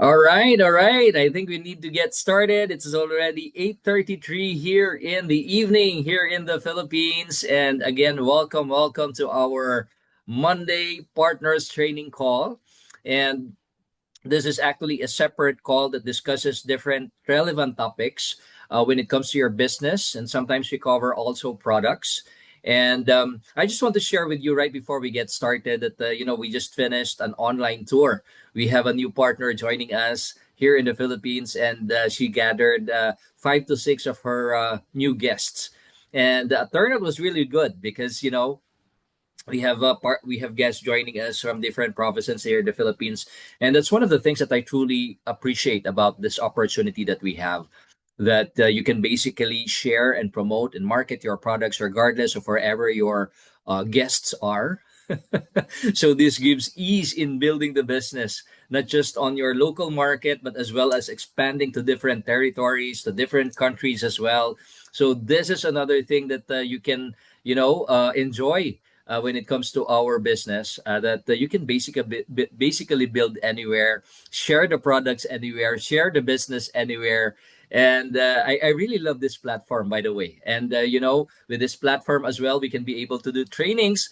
All right. I think we need to get started. It's already 8:33 here in the evening here in the Philippines. And again, welcome to our Monday Partners Training Call. And this is actually a separate call that discusses different relevant topics when it comes to your business, and sometimes we cover also products. And I just want to share with you right before we get started that we just finished an online tour. We have a new partner joining us here in the Philippines, and she gathered 5 to 6 of her new guests. And the turnout was really good because we have guests joining us from different provinces here in the Philippines, and that's one of the things that I truly appreciate about this opportunity that we have. That you can basically share and promote and market your products regardless of wherever your guests are. So this gives ease in building the business, not just on your local market, but as well as expanding to different territories, to different countries as well. So this is another thing that you can, enjoy when it comes to our business. That you can basically build anywhere, share the products anywhere, share the business anywhere. And I really love this platform, by the way. And with this platform as well, we can be able to do trainings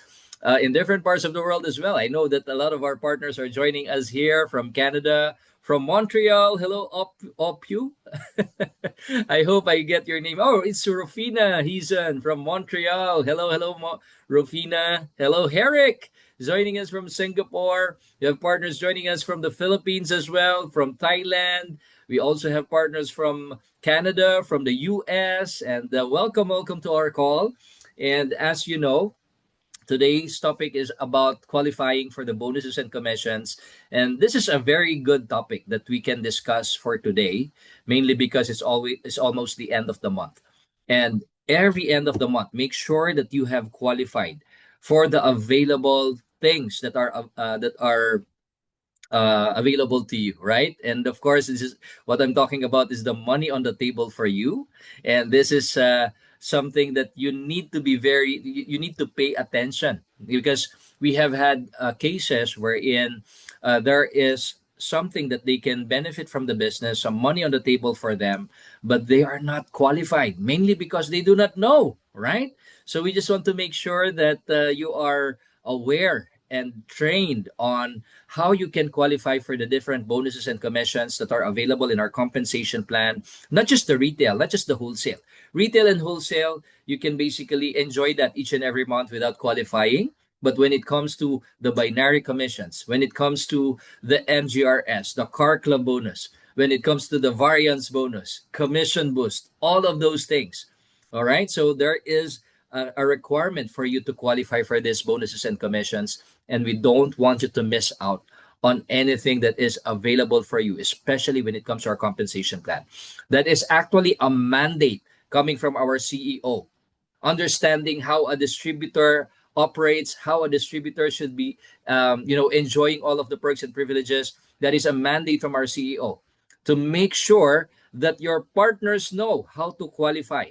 in different parts of the world as well. I know that a lot of our partners are joining us here from Canada, from Montreal. Hello, Opu. I hope I get your name. Oh, it's Rufina Hizan from Montreal. Hello, Rufina. Hello, Herrick, joining us from Singapore. We have partners joining us from the Philippines as well, from Thailand. We also have partners from Canada, from the US, and welcome to our call. And as you know, today's topic is about qualifying for the bonuses and commissions. And this is a very good topic that we can discuss for today, mainly because it's almost the end of the month. And every end of the month, make sure that you have qualified for the available things that are available to you, right? And of course, this is what I'm talking about is the money on the table for you. And this is something that you need to be you need to pay attention, because we have had cases wherein there is something that they can benefit from the business, some money on the table for them, but they are not qualified, mainly because they do not know, right? So we just want to make sure that you are aware and trained on how you can qualify for the different bonuses and commissions that are available in our compensation plan. Not just the retail, not just the wholesale. Retail and wholesale, you can basically enjoy that each and every month without qualifying. But when it comes to the binary commissions, when it comes to the MGRS, the car club bonus, when it comes to the variance bonus, commission boost, all of those things. All right. So there is a requirement for you to qualify for these bonuses and commissions, and we don't want you to miss out on anything that is available for you, especially when it comes to our compensation plan. That is actually a mandate coming from our CEO, understanding how a distributor operates, how a distributor should be, enjoying all of the perks and privileges. That is a mandate from our CEO to make sure that your partners know how to qualify.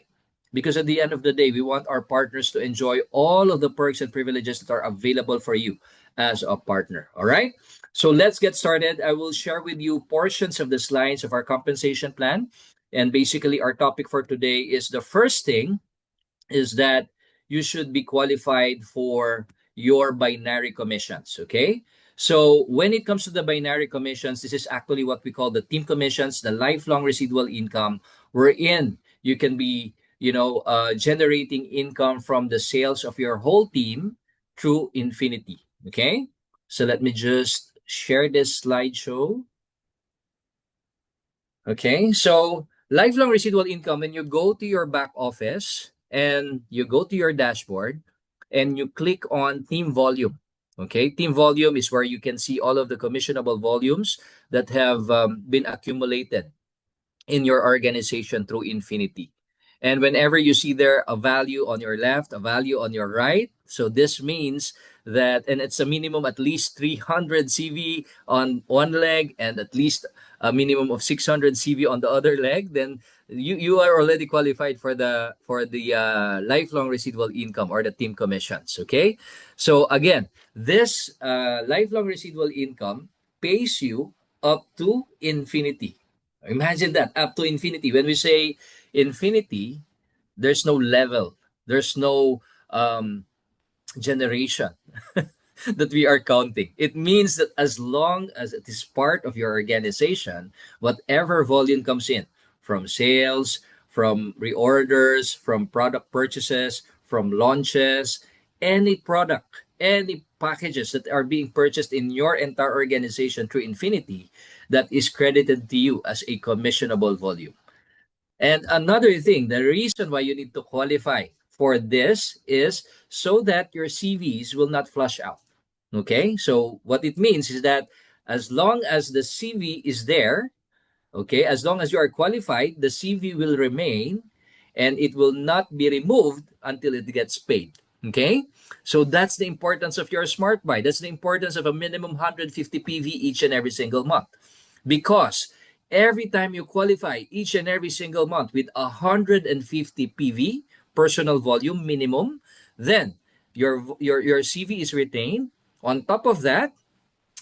Because at the end of the day, we want our partners to enjoy all of the perks and privileges that are available for you as a partner. All right. So let's get started. I will share with you portions of the slides of our compensation plan. And basically, our topic for today is the first thing is that you should be qualified for your binary commissions. Okay. So when it comes to the binary commissions, this is actually what we call the team commissions, the lifelong residual income, wherein you can be, generating income from the sales of your whole team through Infinity. Okay. So let me just share this slideshow. Okay. So lifelong residual income, when you go to your back office and you go to your dashboard and you click on team volume. Okay. Team volume is where you can see all of the commissionable volumes that have been accumulated in your organization through Infinity. And whenever you see there a value on your left, a value on your right, so this means that, and it's a minimum at least 300 CV on one leg and at least a minimum of 600 CV on the other leg, then you are already qualified for the lifelong residual income or the team commissions. Okay, so again, this lifelong residual income pays you up to infinity. Imagine that, up to infinity. When we say infinity, there's no level, there's no generation that we are counting. It means that as long as it is part of your organization, whatever volume comes in from sales, from reorders, from product purchases, from launches, any product, any packages that are being purchased in your entire organization through Infinity, that is credited to you as a commissionable volume. And another thing, the reason why you need to qualify for this is so that your CVs will not flush out. Okay, so what it means is that as long as the CV is there, okay, as long as you are qualified, the CV will remain and it will not be removed until it gets paid. Okay, so that's the importance of your smart buy. That's the importance of a minimum 150 PV each and every single month. Because every time you qualify each and every single month with 150 PV, personal volume minimum, then your CV is retained. On top of that,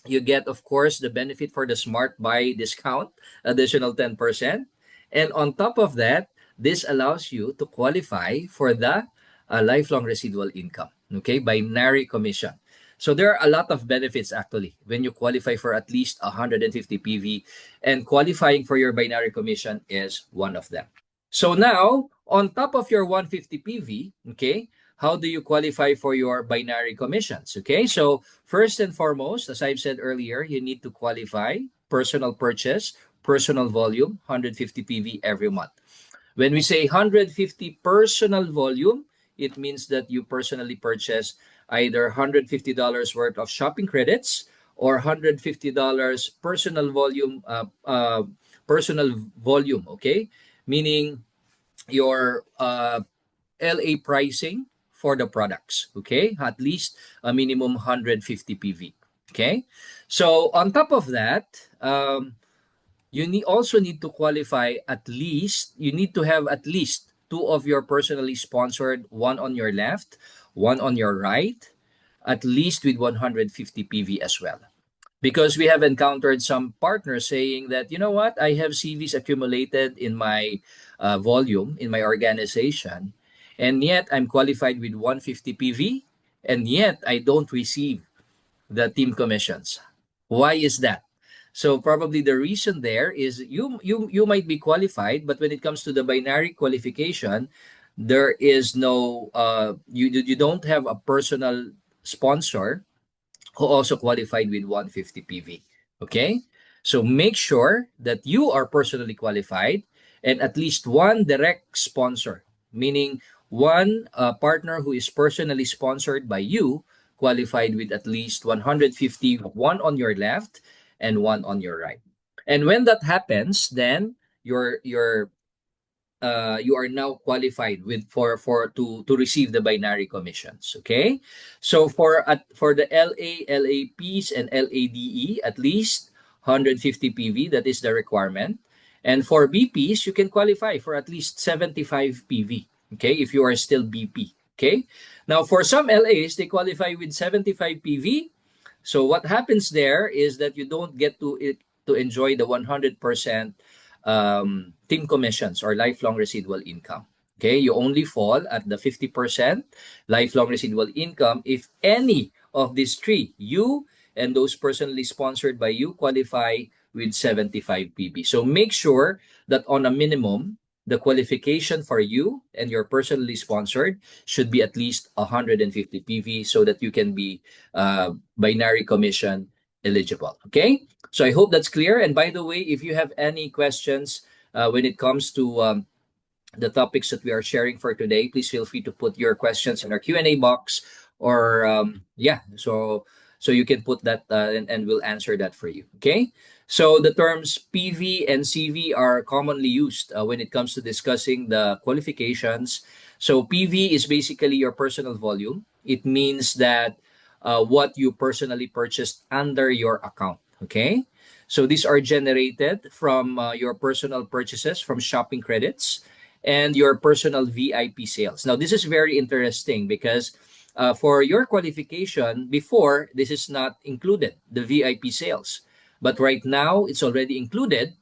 you get, of course, the benefit for the smart buy discount, additional 10%. And on top of that, this allows you to qualify for the lifelong residual income, okay, binary commission. So there are a lot of benefits actually when you qualify for at least 150 PV, and qualifying for your binary commission is one of them. So now, on top of your 150 PV, okay, how do you qualify for your binary commissions? Okay, so first and foremost, as I've said earlier, you need to qualify personal purchase, personal volume, 150 PV every month. When we say 150 personal volume, it means that you personally purchase either $150 worth of shopping credits or $150 personal volume, okay? Meaning your LA pricing for the products, okay? At least a minimum 150 PV, okay? So on top of that, you also need to qualify at least, you need to have at least two of your personally sponsored, one on your left, one on your right, at least with 150 PV as well. Because we have encountered some partners saying that, you know what, I have CVs accumulated in my volume, in my organization, and yet I'm qualified with 150 PV, and yet I don't receive the team commissions. Why is that? So probably the reason there is you might be qualified, but when it comes to the binary qualification, there is no you don't have a personal sponsor who also qualified with 150 PV. Okay? So make sure that you are personally qualified and at least one direct sponsor, meaning one partner who is personally sponsored by you, qualified with at least 150, one on your left and one on your right. And when that happens, then your you are now qualified with for to receive the binary commissions. Okay, so for the LAPs and LADE, at least 150 PV, that is the requirement. And for BPs, you can qualify for at least 75 PV. Okay, if you are still BP. Okay, now for some LAs, they qualify with 75 PV. So what happens there is that you don't get to enjoy the 100% team commissions or lifelong residual income. Okay, you only fall at the 50% lifelong residual income if any of these three, you and those personally sponsored by you, qualify with 75 PB. So make sure that on a minimum, the qualification for you and your personally sponsored should be at least 150 PV so that you can be binary commission eligible. Okay, so I hope that's clear. And by the way, if you have any questions when it comes to the topics that we are sharing for today, please feel free to put your questions in our Q&A box, or so you can put that and we'll answer that for you. Okay, so the terms PV and CV are commonly used when it comes to discussing the qualifications. So PV is basically your personal volume. It means that what you personally purchased under your account. Okay, so these are generated from your personal purchases from shopping credits and your personal VIP sales. Now, this is very interesting because for your qualification before, this is not included, the VIP sales. But right now, it's already included,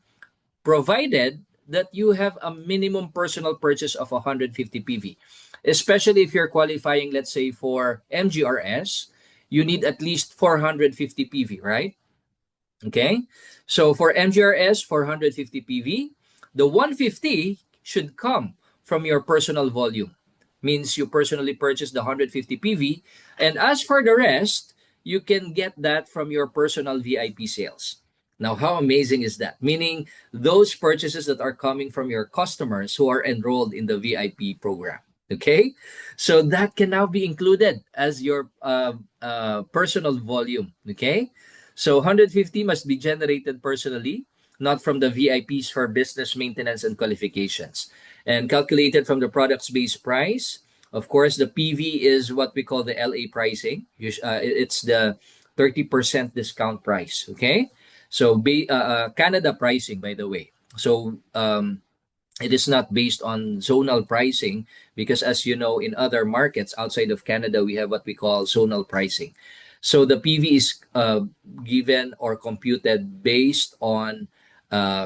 provided that you have a minimum personal purchase of 150 PV. Especially if you're qualifying, let's say, for MGRS, you need at least 450 PV, right? Okay. So for MGRS 450 PV, the 150 should come from your personal volume. Means you personally purchase the 150 PV. And as for the rest, you can get that from your personal VIP sales. Now, how amazing is that? Meaning those purchases that are coming from your customers who are enrolled in the VIP program. Okay. So that can now be included as your personal volume. Okay. So 150 must be generated personally, not from the VIPs for business maintenance and qualifications. And calculated from the product's base price. Of course, the PV is what we call the LA pricing. It's the 30% discount price. Okay. So Canada pricing, by the way. So it is not based on zonal pricing because, as you know, in other markets outside of Canada, we have what we call zonal pricing. So the PV is given or computed based on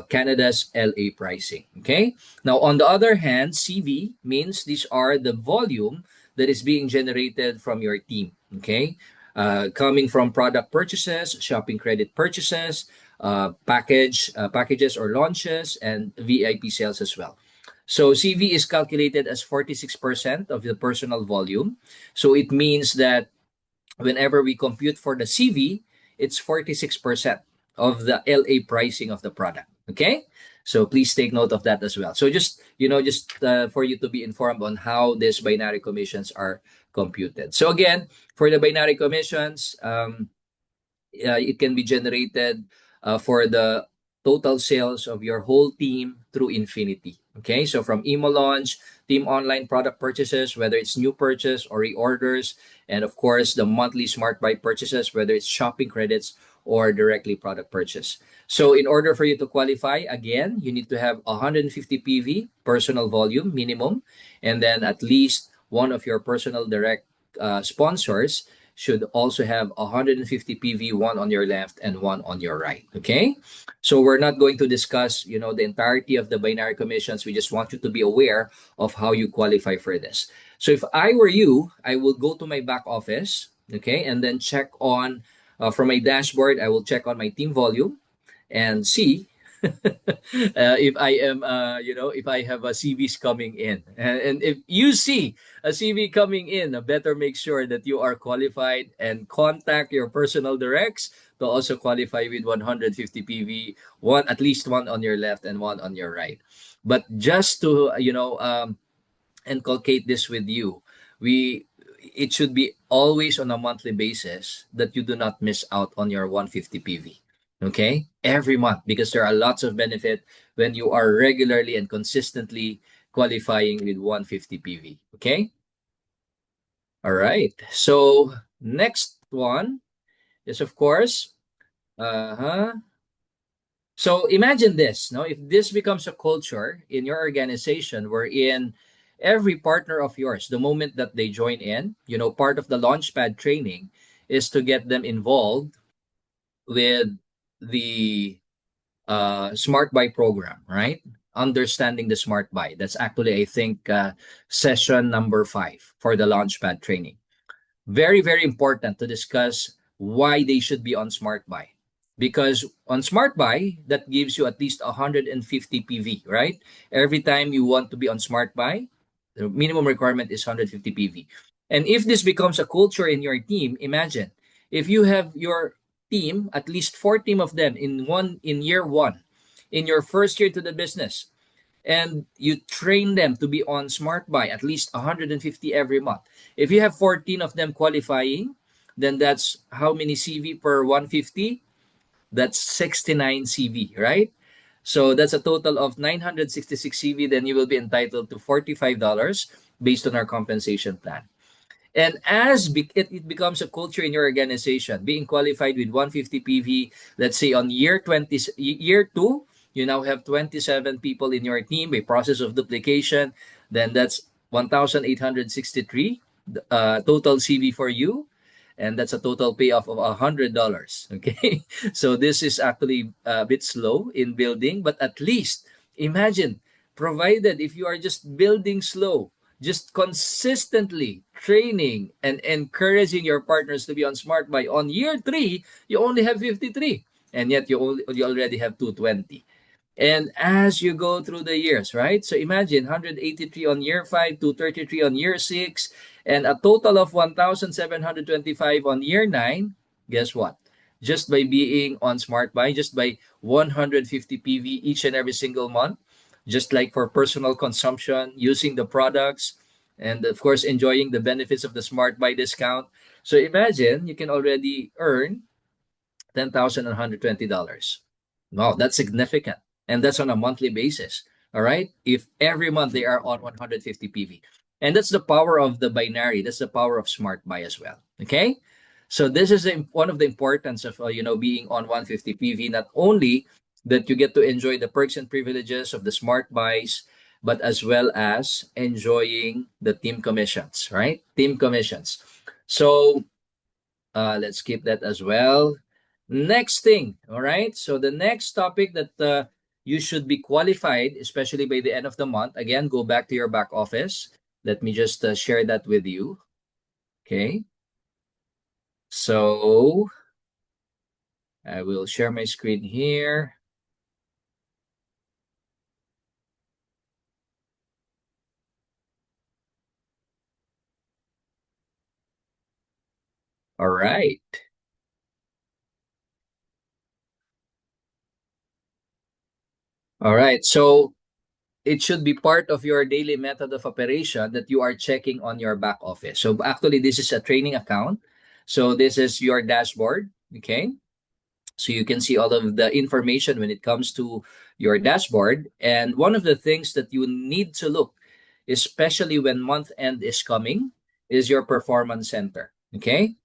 Canada's LA pricing. Okay. Now, on the other hand, CV means these are the volume that is being generated from your team. Okay. Coming from product purchases, shopping credit purchases, packages or launches, and VIP sales as well. So CV is calculated as 46% of the personal volume. So it means that whenever we compute for the CV, it's 46% of the LA pricing of the product. Okay? So please take note of that as well. So just for you to be informed on how these binary commissions are computed. So again, for the binary commissions, it can be generated for the total sales of your whole team through Infinity. Okay, so from emo launch, team online product purchases, whether it's new purchase or reorders, and of course the monthly smart buy purchases, whether it's shopping credits or directly product purchase. So in order for you to qualify, again, you need to have 150 PV personal volume minimum, and then at least one of your personal direct sponsors should also have 150 PV, one on your left and one on your right. Okay. So we're not going to discuss, the entirety of the binary commissions. We just want you to be aware of how you qualify for this. So if I were you, I will go to my back office, okay, and then check on, from my dashboard, I will check on my team volume and see if I am, if I have a CVs coming in. And if you see a CV coming in, better make sure that you are qualified and contact your personal directs to also qualify with 150 PV, at least one on your left and one on your right. But just to, inculcate this with you, it should be always on a monthly basis that you do not miss out on your 150 PV. Okay, every month, because there are lots of benefit when you are regularly and consistently qualifying with 150 PV. Okay, all right. So next one is, of course, so imagine this, no? If this becomes a culture in your organization wherein every partner of yours, the moment that they join in, part of the Launchpad training is to get them involved with the Smart Buy program, right? Understanding the Smart Buy. That's actually, I think, session number 5 for the Launchpad training. Very, very important to discuss why they should be on Smart Buy. Because on Smart Buy, that gives you at least 150 PV, right? Every time you want to be on Smart Buy, the minimum requirement is 150 PV. And if this becomes a culture in your team, imagine if you have your team, at least 4 team of them in year 1, in your first year to the business, and you train them to be on Smart Buy at least 150 every month. If you have 14 of them qualifying, then that's how many CV per 150? That's 69 CV, right? So that's a total of 966 CV. Then you will be entitled to $45 based on our compensation plan. And as it becomes a culture in your organization, being qualified with 150 PV, let's say on year 2, you now have 27 people in your team by process of duplication, then that's 1,863 total CV for you. and that's a total payoff of $100. Okay, so this is actually a bit slow in building, but at least imagine, provided if you are just building slow, just consistently training and encouraging your partners to be on Smart Buy, on year three, you only have 53, and yet you already have 220. And as you go through the years, right? So imagine 183 on year 5, 233 on year 6, and a total of 1,725 on year 9. Guess what? Just by being on Smart Buy, just by 150 PV each and every single month, just like for personal consumption, using the products, and of course, enjoying the benefits of the Smart Buy discount. So imagine you can already earn $10,120. Wow, that's significant. And that's on a monthly basis. All right. If every month they are on 150 PV. And that's the power of the binary. That's the power of Smart Buy as well. Okay. So this is one of the importance of being on 150 PV. Not only that you get to enjoy the perks and privileges of the Smart Buys, but as well as enjoying the team commissions, right? Team commissions. So let's keep that as well. Next thing, all right? So the next topic that you should be qualified, especially by the end of the month. Again, go back to your back office. Let me just share that with you. Okay. So I will share my screen here. All right. All right. So it should be part of your daily method of operation that you are checking on your back office. So actually, this is a training account. So this is your dashboard. Okay. So you can see all of the information when it comes to your dashboard. And one of the things that you need to look, especially when month end is coming, is your performance center. Okay.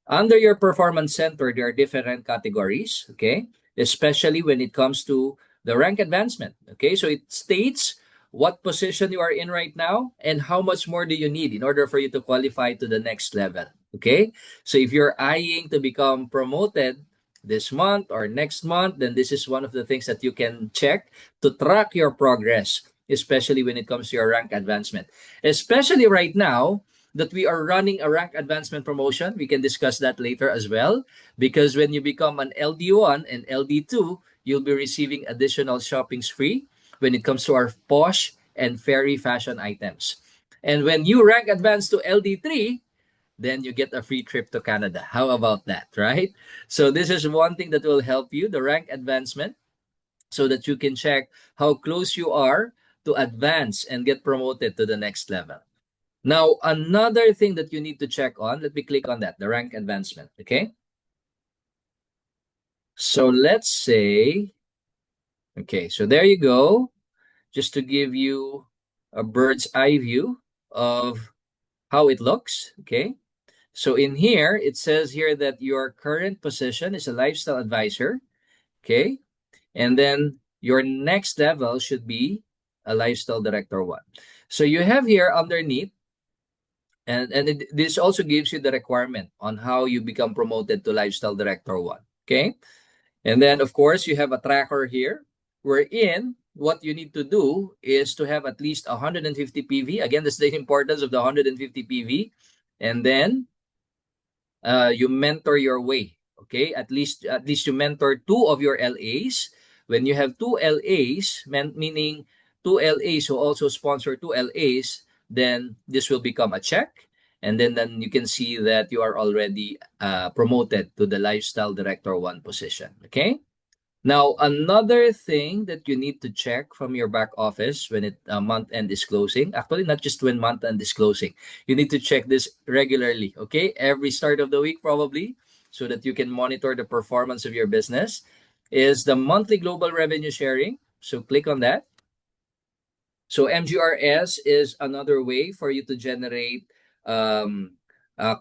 Under your performance center, there are different categories. Okay. Especially when it comes to the rank advancement. Okay. So it states what position you are in right now and how much more do you need in order for you to qualify to the next level. Okay. So if you're eyeing to become promoted this month or next month, then this is one of the things that you can check to track your progress, especially when it comes to your rank advancement. Especially right now that we are running a rank advancement promotion. We can discuss that later as well, because when you become an LD1 and LD2, you'll be receiving additional shopping spree when it comes to our Posh and Fairy fashion items. And when you rank advance to LD3, then you get a free trip to Canada. How about that, right? So this is one thing that will help you, the rank advancement, so that you can check how close you are to advance and get promoted to the next level. Now, another thing that you need to check on, let me click on that, the rank advancement, okay? So let's say, okay, so there you go, just to give you a bird's eye view of how it looks, okay? So in here, it says here that your current position is a lifestyle advisor, okay? And then your next level should be a lifestyle director one. So you have here underneath, this also gives you the requirement on how you become promoted to lifestyle director one, okay? And then of course you have a tracker here wherein what you need to do is to have at least 150 PV. Again, that's the importance of the 150 PV. And then you mentor your way. Okay, at least you mentor two of your LAs. When you have two LAs, meaning two LAs who also sponsor two LAs, then this will become a check, and then you can see that you are already promoted to the lifestyle director one position. Okay. Now, another thing that you need to check from your back office when it month end is closing, actually not just when month end is closing, you need to check this regularly, okay? Every start of the week probably, so that you can monitor the performance of your business, is the monthly global revenue sharing. So click on that. So MGRS is another way for you to generate um,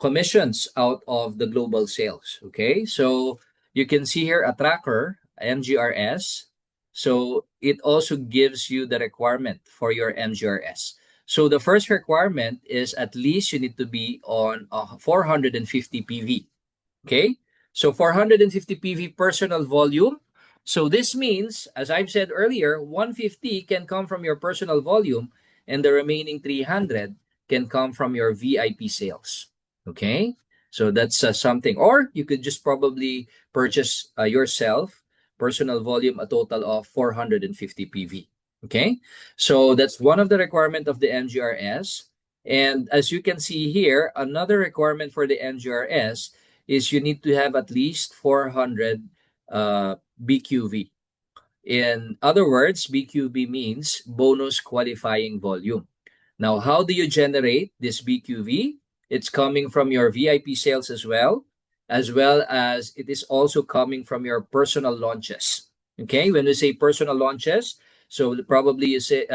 commissions out of the global sales. Okay, so you can see here a tracker, MGRS. So it also gives you the requirement for your MGRS. So the first requirement is at least you need to be on a 450 PV. Okay, so 450 PV personal volume. So this means, as I've said earlier, 150 can come from your personal volume, and the remaining 300 can come from your VIP sales. Okay, so that's something. Or you could just probably purchase yourself personal volume a total of 450 PV. Okay, so that's one of the requirement of the MGRS. And as you can see here, another requirement for the MGRS is you need to have at least 400 BQV. In other words, BQV means bonus qualifying volume. Now, how do you generate this BQV? It's coming from your VIP sales as well as it is also coming from your personal launches. Okay, when we say personal launches, so probably you say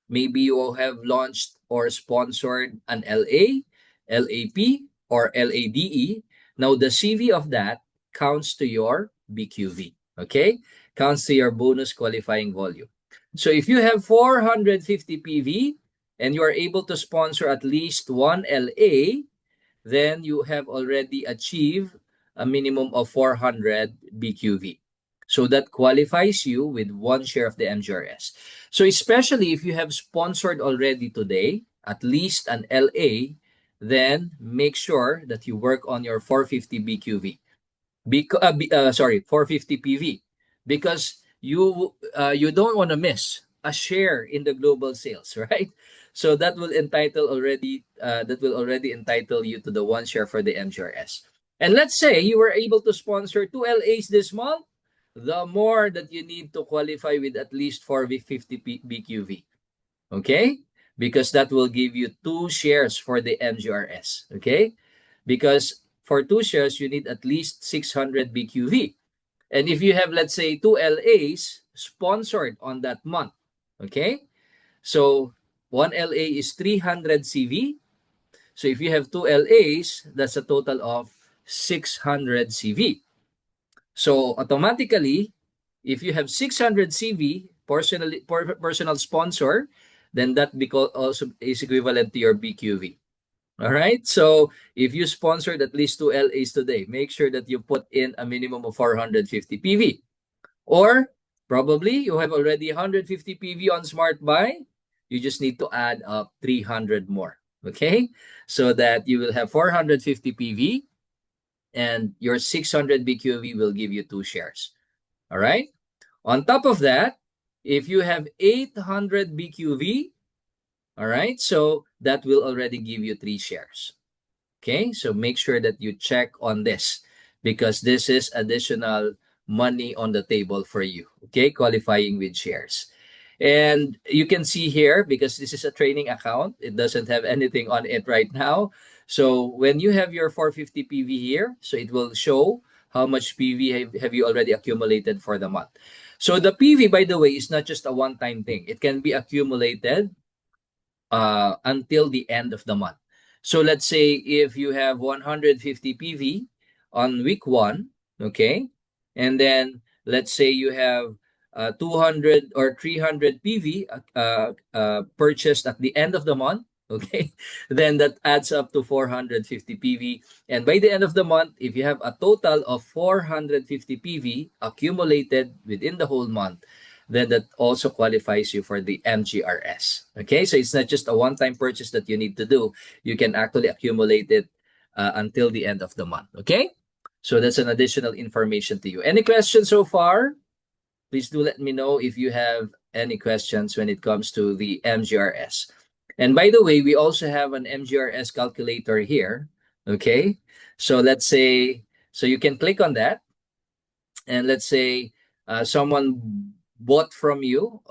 maybe you will have launched or sponsored an LA, LAP, or LADE. Now, the CV of that counts to your BQV, okay? Counts to your bonus qualifying volume. So if you have 450 PV and you are able to sponsor at least one LA, then you have already achieved a minimum of 400 BQV. So that qualifies you with one share of the MGRS. So especially if you have sponsored already today, at least an LA, then make sure that you work on your 450 BQV. 450 PV, because you don't want to miss a share in the global sales, right? So that will already entitle you to the one share for the MGRS. And let's say you were able to sponsor two LAs this month, the more that you need to qualify with at least 450 BQV, okay? Because that will give you two shares for the MGRS, okay? Because for two shares, you need at least 600 BQV. And if you have, let's say, two LAs sponsored on that month, okay? So one LA is 300 CV. So if you have two LAs, that's a total of 600 CV. So automatically, if you have 600 CV personal sponsor, then that also is equivalent to your BQV. All right. So if you sponsored at least two LAs today, make sure that you put in a minimum of 450 PV. Or probably you have already 150 PV on Smart Buy. You just need to add up 300 more. Okay. So that you will have 450 PV and your 600 BQV will give you two shares. All right. On top of that, if you have 800 BQV, all right, so that will already give you three shares. Okay, so make sure that you check on this because this is additional money on the table for you. Okay, qualifying with shares. And you can see here, because this is a training account, it doesn't have anything on it right now. So when you have your 450 PV here, so it will show how much PV have you already accumulated for the month. So the PV, by the way, is not just a one-time thing. It can be accumulated until the end of the month. So let's say if you have 150 PV on week one, okay, and then let's say you have 200 or 300 PV purchased at the end of the month, okay, then that adds up to 450 PV. And by the end of the month, if you have a total of 450 PV accumulated within the whole month, then that also qualifies you for the MGRS. Okay, so it's not just a one-time purchase that you need to do. You can actually accumulate it until the end of the month. Okay, so that's an additional information to you. Any questions so far? Please do let me know if you have any questions when it comes to the MGRS. And by the way, we also have an MGRS calculator here. Okay, so let's say, so you can click on that, and let's say someone bought from you,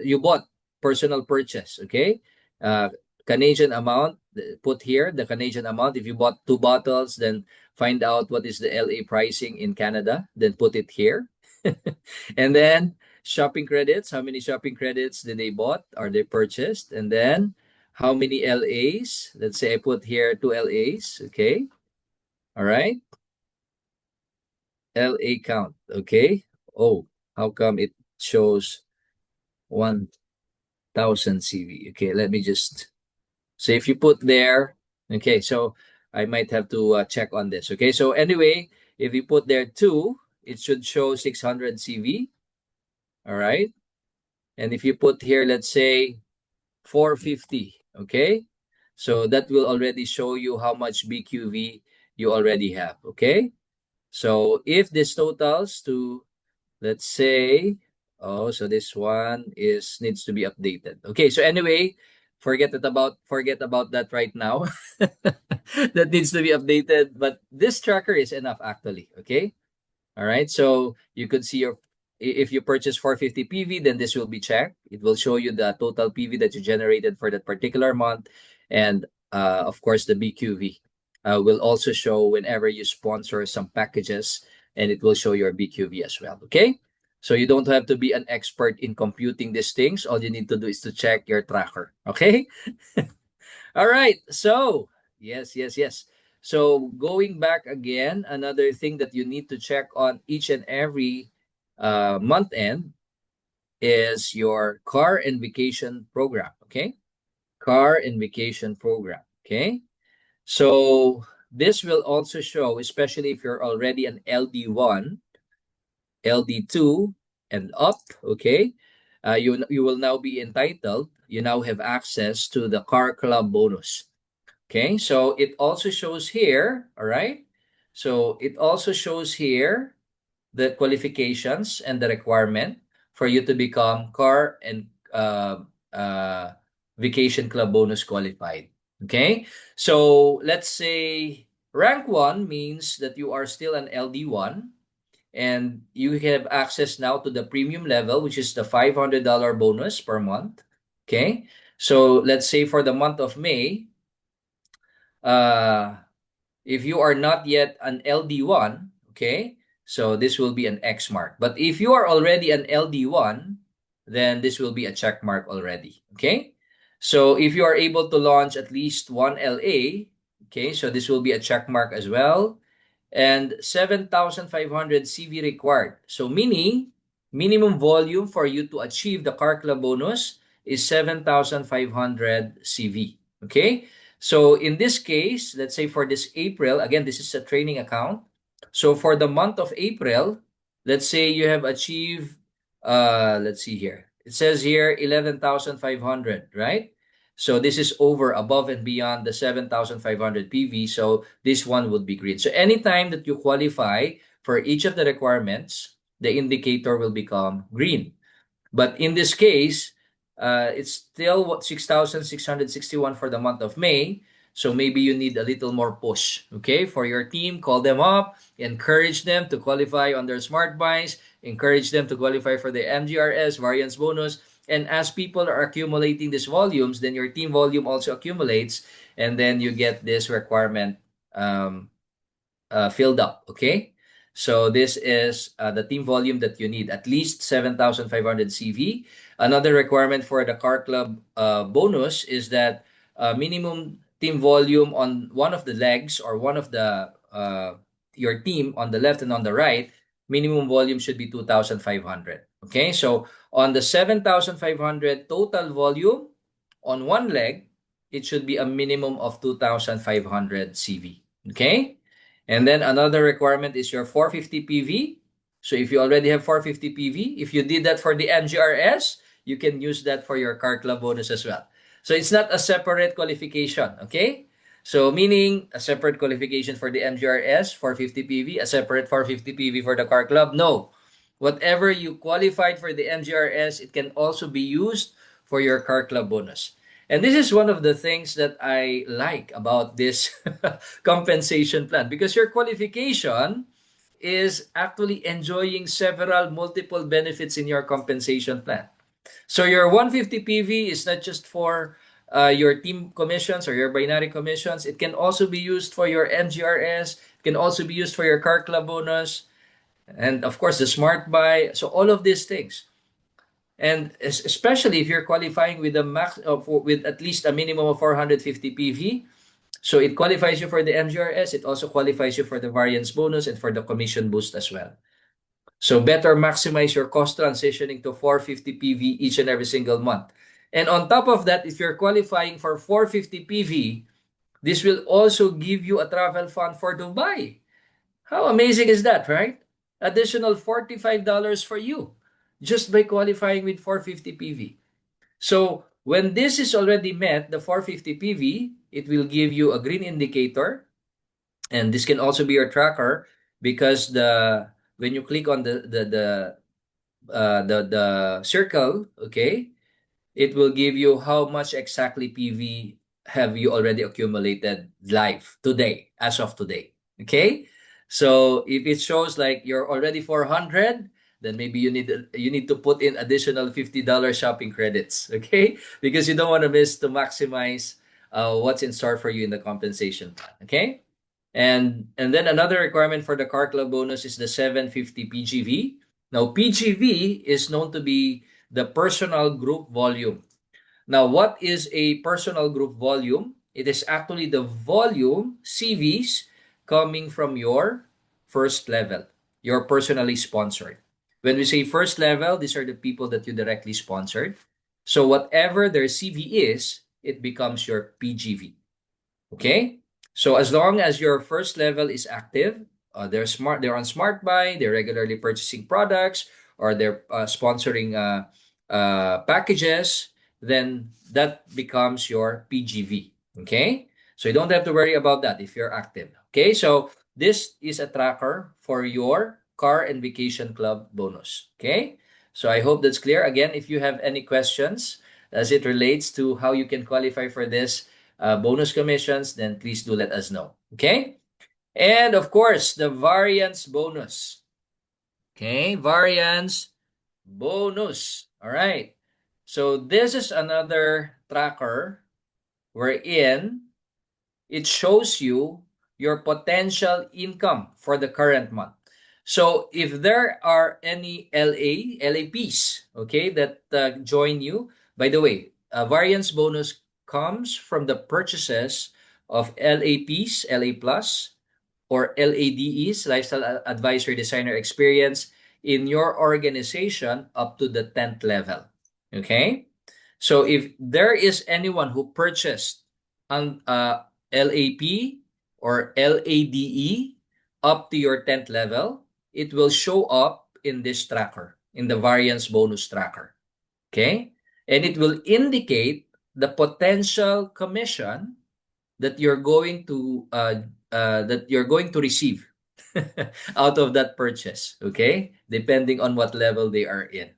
you bought personal purchase, okay? Canadian amount, put here the Canadian amount. If you bought two bottles, then find out what is the LA pricing in Canada, then put it here. And then shopping credits, how many shopping credits did they bought or they purchased? And then how many LAs? Let's say I put here two LAs, okay? All right. LA count. Okay. Oh, how come it shows one? 1000 CV. Okay, let me just, so if you put there, okay, so I might have to check on this. Okay, so anyway, if you put there 2, it should show 600 CV. All right. And if you put here, let's say 450, okay? So that will already show you how much BQV you already have, okay? So if this totals to, let's say, oh, so this one is needs to be updated. Okay, so anyway, forget about that right now. That needs to be updated, but this tracker is enough actually, okay? All right. So you could see your, if you purchase 450 PV, then this will be checked. It will show you the total PV that you generated for that particular month. And of course, the BQV will also show whenever you sponsor some packages, and it will show your BQV as well. Okay. So you don't have to be an expert in computing these things. All you need to do is to check your tracker. Okay. All right. So, yes, yes, yes. So, going back again, another thing that you need to check on each and every month end is your car and vacation program. Okay. Car and vacation program. Okay. So, this will also show, especially if you're already an LD1, LD2, and up. Okay. You will now be entitled, you now have access to the car club bonus. Okay, so it also shows here, all right? So it also shows here the qualifications and the requirement for you to become car and vacation club bonus qualified. Okay, so let's say rank 1 means that you are still an LD1 and you have access now to the premium level, which is the $500 bonus per month. Okay, so let's say for the month of May, uh, if you are not yet an LD1, okay, so this will be an X mark. But if you are already an LD1, then this will be a check mark already, okay? So if you are able to launch at least one LA, okay, so this will be a check mark as well. And 7,500 CV required. So meaning minimum volume for you to achieve the car club bonus is 7,500 CV, okay? So in this case, let's say for this April, again, this is a training account. So for the month of April, let's say you have achieved, let's see here. It says here 11,500, right? So this is over, above and beyond the 7,500 PV. So this one would be green. So anytime that you qualify for each of the requirements, the indicator will become green. But in this case, it's still what 6,661 for the month of May. So maybe you need a little more push, okay, for your team. Call them up, encourage them to qualify on their smart buys, encourage them to qualify for the MGRS variance bonus. And as people are accumulating these volumes, then your team volume also accumulates, and then you get this requirement um, filled up. Okay. So this is the team volume that you need, at least 7,500 CV. Another requirement for the car club bonus is that minimum team volume on one of the legs or one of the your team on the left and on the right, minimum volume should be 2,500. Okay, so on the 7,500 total volume on one leg, it should be a minimum of 2,500 CV. Okay. And then another requirement is your 450 PV. So if you already have 450 PV, if you did that for the MGRS, you can use that for your car club bonus as well. So it's not a separate qualification, okay? So meaning a separate qualification for the MGRS, 450 PV, a separate 450 PV for the car club. No. Whatever you qualified for the MGRS, it can also be used for your car club bonus. And this is one of the things that I like about this compensation plan, because your qualification is actually enjoying several multiple benefits in your compensation plan. So your 150 PV is not just for your team commissions or your binary commissions. It can also be used for your MGRS. It can also be used for your car club bonus, and of course the smart buy. So all of these things. And especially if you're qualifying with a max of, with at least a minimum of 450 PV, so it qualifies you for the MGRS. It also qualifies you for the variance bonus and for the commission boost as well. So better maximize your cost transitioning to 450 PV each and every single month. And on top of that, if you're qualifying for 450 PV, this will also give you a travel fund for Dubai. How amazing is that, right? Additional $45 for you just by qualifying with 450 PV. So when this is already met, the 450 PV, it will give you a green indicator, and this can also be your tracker because the when you click on the circle, okay, it will give you how much exactly PV have you already accumulated live today, as of today. Okay? So if it shows like you're already 400, then maybe you need to put in additional $50 shopping credits, okay? Because you don't want to miss to maximize what's in store for you in the compensation plan, okay? And then another requirement for the car club bonus is the 750 PGV. Now PGV is known to be the personal group volume. Now, what is a personal group volume? It is actually the volume CVs coming from your first level, your personally sponsored. When we say first level, these are the people that you directly sponsored. So whatever their CV is, it becomes your PGV. Okay? So as long as your first level is active, they're on Smart Buy, they're regularly purchasing products, or they're sponsoring packages, then that becomes your PGV. Okay? So you don't have to worry about that if you're active. Okay? So this is a tracker for your car and vacation club bonus. Okay? So I hope that's clear. Again, if you have any questions as it relates to how you can qualify for this bonus commissions, then please do let us know. Okay? And of course, the variance bonus. Okay? Variance bonus. All right. So this is another tracker wherein it shows you your potential income for the current month. So if there are any LAPs, okay, that join you, by the way, a variance bonus comes from the purchases of LAPs, LA Plus, or LADEs, Lifestyle Advisor Designer Experience, in your organization up to the 10th level. Okay? So if there is anyone who purchased an LAP or LADE up to your 10th level, it will show up in this tracker, in the variance bonus tracker. Okay? And it will indicate the potential commission that you're going to receive out of that purchase, okay, depending on what level they are in.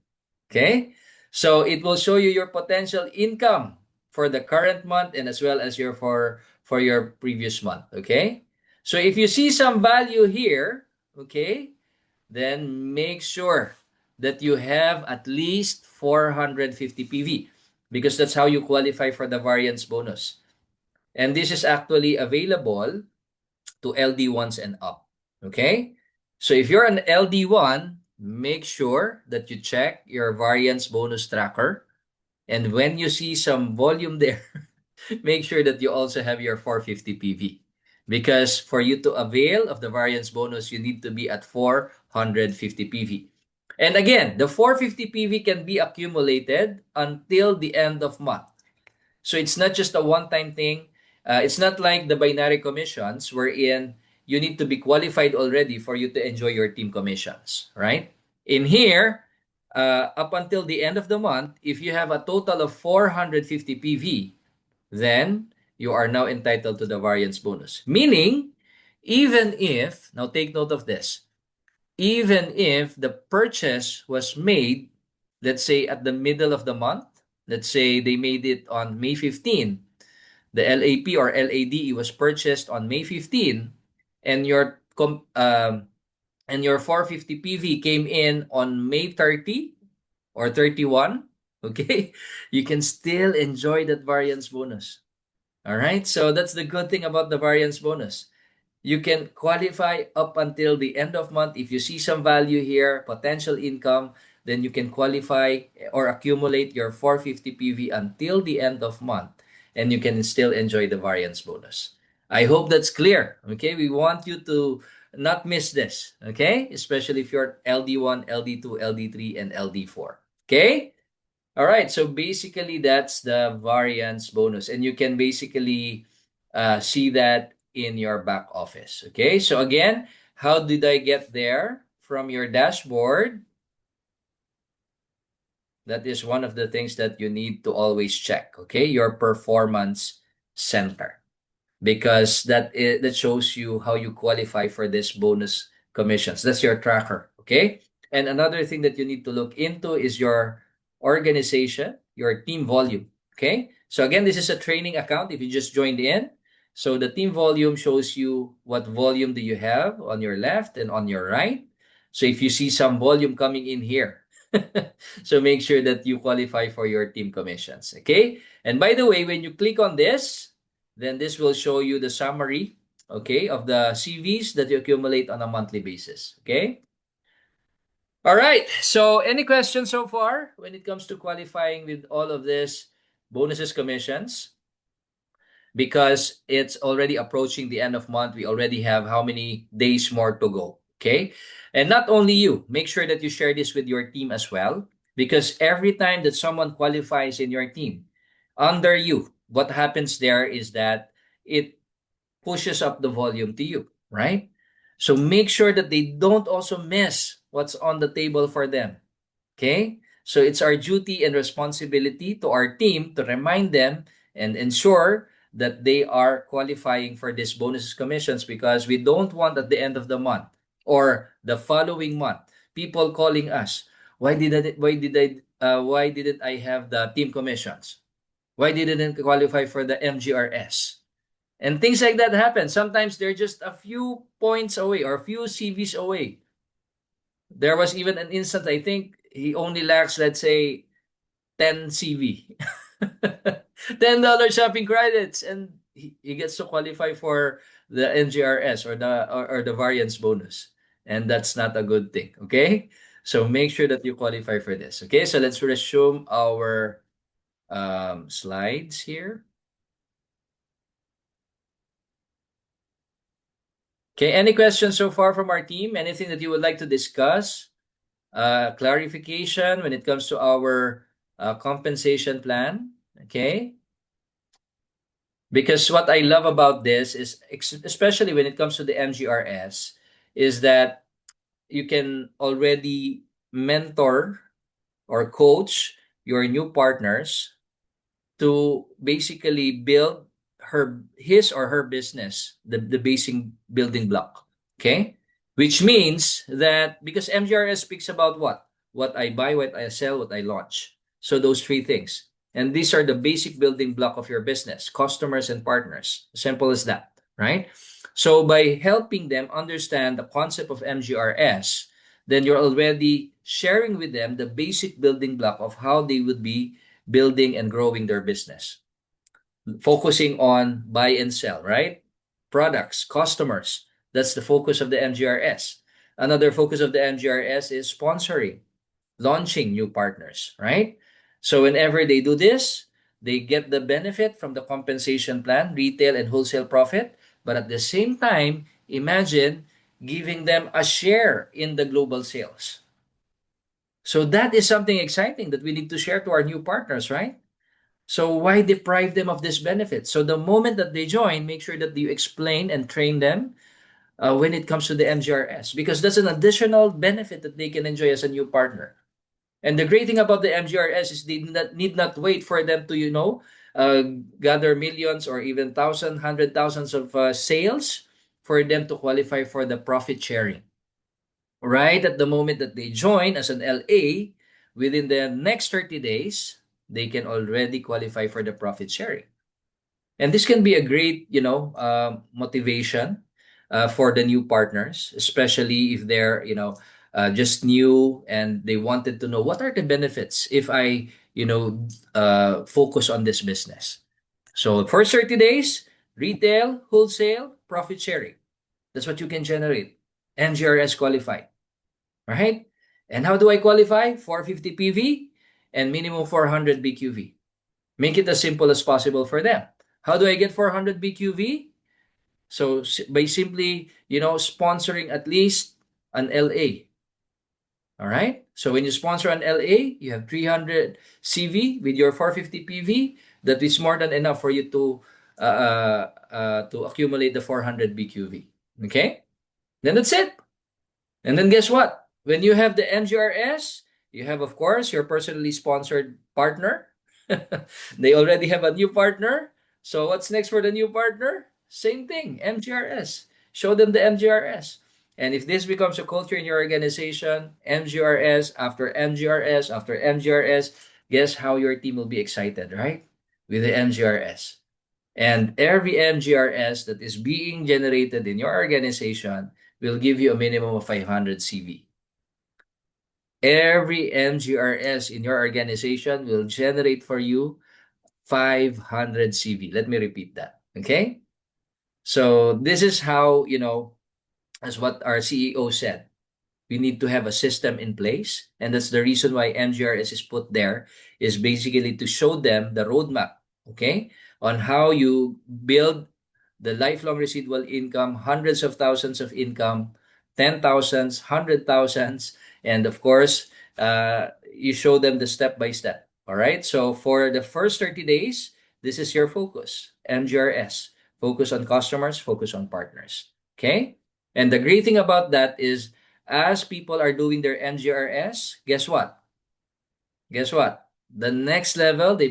Okay, so it will show you your potential income for the current month and as well as your for your previous month. Okay, so if you see some value here, okay, then make sure that you have at least 450 PV, because that's how you qualify for the variance bonus. And this is actually available to LD1s and up. Okay? So if you're an LD1, make sure that you check your variance bonus tracker. And when you see some volume there, make sure that you also have your 450 PV. Because for you to avail of the variance bonus, you need to be at 450 PV. And again, the 450 PV can be accumulated until the end of month. So it's not just a one-time thing. It's not like the binary commissions wherein you need to be qualified already for you to enjoy your team commissions, right? In here, up until the end of the month, if you have a total of 450 PV, then you are now entitled to the variance bonus. Meaning, even if, now take note of this, even if the purchase was made, let's say at the middle of the month, let's say they made it on May 15, the LAP or LADE was purchased on May 15, and your 450 PV came in on May 30 or 31, okay, you can still enjoy that variance bonus. All right, so that's the good thing about the variance bonus. You can qualify up until the end of month. If you see some value here, potential income, then you can qualify or accumulate your 450 PV until the end of month, and you can still enjoy the variance bonus. I hope that's clear. Okay, we want you to not miss this. Okay, especially if you're LD1, LD2, LD3, and LD4. Okay, All right, so basically that's the variance bonus, and you can basically see that in your back office. Okay, so again, how did I get there? From your dashboard, that is one of the things that you need to always check. Okay, your performance center, because that shows you how you qualify for this bonus commissions. That's your tracker, okay? And another thing that you need to look into is your organization, your team volume, okay? So again, this is a training account if you just joined in. So the team volume shows you what volume do you have on your left and on your right. So if you see some volume coming in here, so make sure that you qualify for your team commissions, okay? And by the way, when you click on this, then this will show you the summary, okay, of the CVs that you accumulate on a monthly basis, okay? All right. So any questions so far when it comes to qualifying with all of this bonuses, commissions? Because it's already approaching the end of month. We already have how many days more to go, okay? And not only you, make sure that you share this with your team as well, because every time that someone qualifies in your team under you, what happens there is that it pushes up the volume to you, right? So make sure that they don't also miss what's on the table for them. Okay? So it's our duty and responsibility to our team to remind them and ensure that they are qualifying for these bonuses, commissions, because we don't want at the end of the month or the following month people calling us, why didn't I have the team commissions? Why didn't I qualify for the MGRS? And things like that happen. Sometimes they're just a few points away or a few CVs away. There was even an instance, I think he only lacks, let's say, 10 CV, $10 shopping credits, and he gets to qualify for the NGRS or the variance bonus. And that's not a good thing. Okay. So make sure that you qualify for this. Okay. So let's resume our slides here. Okay, any questions so far from our team? Anything that you would like to discuss? Clarification when it comes to our compensation plan? Okay, because what I love about this is, especially when it comes to the MGRS, is that you can already mentor or coach your new partners to basically build his or her business, the basic building block. Okay? Which means that because MGRS speaks about what I buy, what I sell, what I launch. So those three things. And these are the basic building block of your business, customers and partners. Simple as that, right? So by helping them understand the concept of MGRS, then you're already sharing with them the basic building block of how they would be building and growing their business. Focusing on buy and sell, right? Products, customers. That's the focus of the MGRS. Another focus of the MGRS is sponsoring, launching new partners, right? So whenever they do this, they get the benefit from the compensation plan, retail and wholesale profit, but at the same time, imagine giving them a share in the global sales. So that is something exciting that we need to share to our new partners, right? So why deprive them of this benefit? So the moment that they join, make sure that you explain and train them when it comes to the MGRS, because that's an additional benefit that they can enjoy as a new partner. And the great thing about the MGRS is they need not wait for them to, gather millions or even thousand, hundred thousands of sales for them to qualify for the profit sharing. Right at the moment that they join as an LA, within the next 30 days, they can already qualify for the profit sharing. And this can be a great, motivation for the new partners, especially if they're, just new and they wanted to know what are the benefits if I, focus on this business. So for 30 days, retail, wholesale, profit sharing. That's what you can generate. MGRS qualified, right? And how do I qualify? 450 PV and minimum 400 BQV. Make it as simple as possible for them. How do I get 400 BQV? So by simply, sponsoring at least an LA. All right. So when you sponsor an LA, you have 300 CV with your 450 PV. That is more than enough for you to accumulate the 400 BQV. Okay. Then that's it. And then guess what? When you have the MGRS, you have, of course, your personally sponsored partner. They already have a new partner. So what's next for the new partner? Same thing, MGRS. Show them the MGRS. And if this becomes a culture in your organization, MGRS after MGRS after MGRS, guess how your team will be excited, right? With the MGRS. And every MGRS that is being generated in your organization will give you a minimum of 500 CV. Every MGRS in your organization will generate for you 500 CV. Let me repeat that. Okay? So this is how, as what our CEO said, we need to have a system in place. And that's the reason why MGRS is put there, is basically to show them the roadmap, okay, on how you build the lifelong residual income, hundreds of thousands of income, 10,000s, 100,000s, and of course, you show them the step by step. All right. So for the first 30 days, this is your focus, MGRS. Focus on customers, focus on partners. Okay. And the great thing about that is, as people are doing their MGRS, guess what? Guess what? The next level, they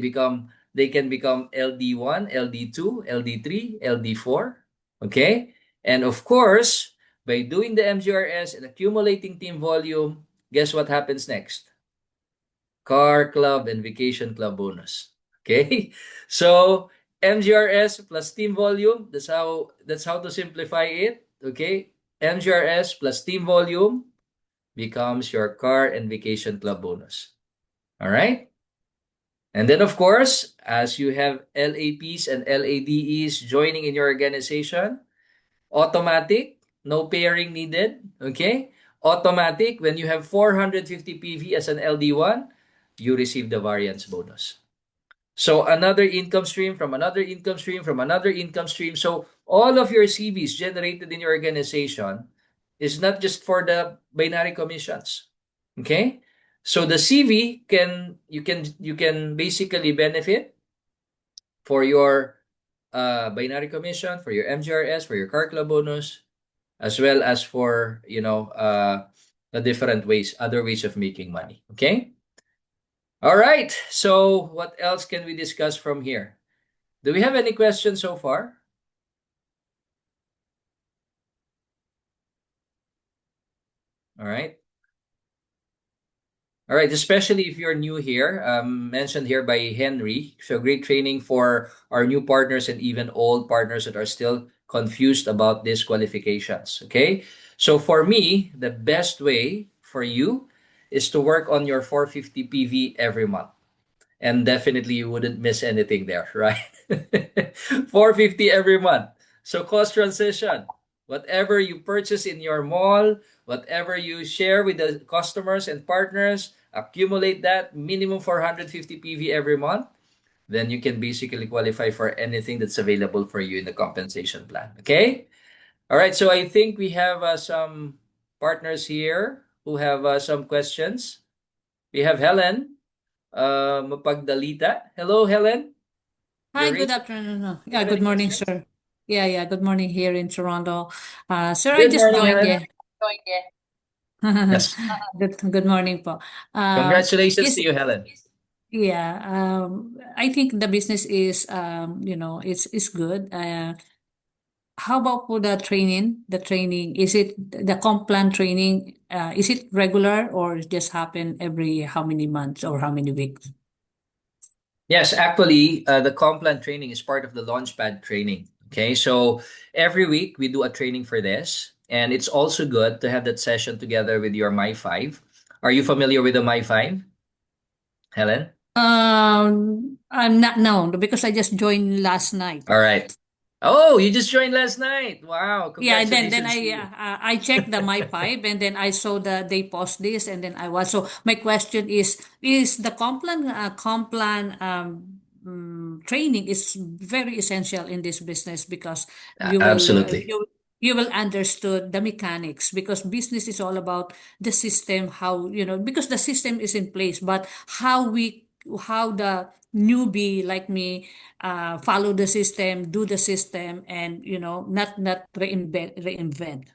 can become LD1, LD2, LD3, LD4. Okay? And of course, by doing the MGRS and accumulating team volume, guess what happens next? Car club and vacation club bonus. Okay? So MGRS plus team volume, that's how to simplify it. Okay? MGRS plus team volume becomes your car and vacation club bonus. All right? And then, of course, as you have LAPs and LADEs joining in your organization, automatic, no pairing needed. Okay? Automatic, when you have 450 PV as an LD1, you receive the variance bonus. So another income stream from another income stream from another income stream. So all of your CVs generated in your organization is not just for the binary commissions. Okay? So the CV you can basically benefit for your binary commission, for your MGRS, for your car club bonus, as well as for the different ways, other ways of making money. Okay? All right. So what else can we discuss from here? Do we have any questions so far? All right. All right. Especially if you're new here, mentioned here by Henry. So great training for our new partners and even old partners that are still confused about these qualifications. Okay. So for me, the best way for you is to work on your 450 PV every month. And definitely you wouldn't miss anything there, right? 450 every month. So cost transition, whatever you purchase in your mall, whatever you share with the customers and partners, accumulate that minimum 450 PV every month, then you can basically qualify for anything that's available for you in the compensation plan. Okay? All right, so I think we have some partners here who have some questions. We have Helen. Mapagdalita. Hello, Helen. Hi, You're good raising. afternoon. Do you Yeah, have good any morning, questions? sir. Yeah, good morning here in Toronto. Sir, I Good just morning, joined, Helen. yeah. Yes. Good morning po. Congratulations to Is you, Helen. yeah, I think the business is it's good. How about for the training? The training, is it the comp plan training, is it regular or it just happen every how many months or how many weeks? Yes, actually, the Complan training is part of the Launchpad training. Okay, so every week we do a training for this, and it's also good to have that session together with your My 5. Are you familiar with the My 5, Helen? I'm not known because I just joined last night. All right. Oh, you just joined last night. Wow, Yeah, and then congratulations to you. I checked the my five and then I saw that they post this and then I was so my question is the Complan training is very essential in this business because you will Absolutely. you will understood the mechanics, because business is all about the system, how, because the system is in place, but how the newbie like me follow the system, do the system, and not reinvent.